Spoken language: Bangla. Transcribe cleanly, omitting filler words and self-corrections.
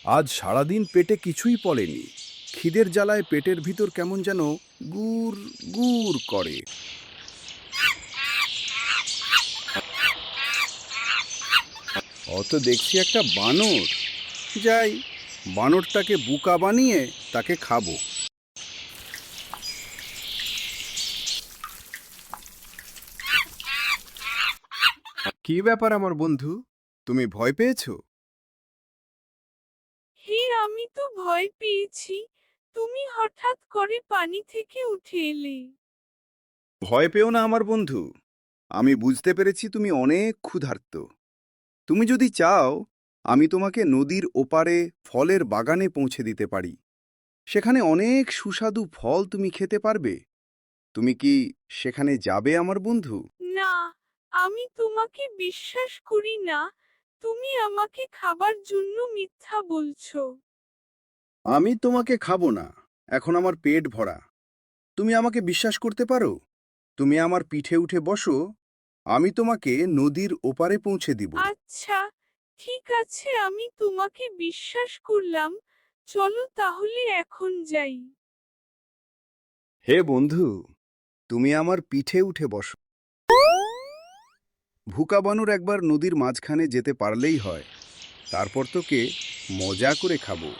আজ সারাদিন পেটে কিছুই পড়েনি। খিদের জ্বালায় পেটের ভিতর কেমন যেন গুড় গুড় করে। অত দেখছি একটা বানর। যাই, বানরটাকে বুকা বানিয়ে তাকে খাবো। কি ব্যাপার আমার বন্ধু, তুমি ভয় পেয়েছো? হে, আমি তো ভয় পেয়েছি। তুমি হঠাৎ করে পানি থেকে উঠে এলে। ভয় পেও না আমার বন্ধু, আমি বুঝতে পেরেছি তুমি অনেক ক্ষুধার্ত। তুমি যদি চাও, আমি তোমাকে নদীর ওপারে ফলের বাগানে পৌঁছে দিতে পারি। সেখানে অনেক সুস্বাদু ফল তুমি খেতে পারবে। তুমি কি সেখানে যাবে আমার বন্ধু? না, আমি তোমাকে বিশ্বাস করি না। তুমি আমাকে খাবার জন্য মিথ্যা বলছো। আমি তোমাকে খাবো না, এখন আমার পেট ভরা। তুমি আমাকে বিশ্বাস করতে পারো? তুমি আমার পিঠে উঠে বসো, আমি তোমাকে নদীর ওপারে পৌঁছে দিব। আচ্ছা, ঠিক আছে, আমি তোমাকে বিশ্বাস করলাম। চলো তাহলে এখন যাই। হে বন্ধু, তুমি আমার পিঠে উঠে বসো। ভুকা বানর একবার নদীর মাঝখানে যেতে পারলেই হয়, তারপর তোকে মজা করে খাবো।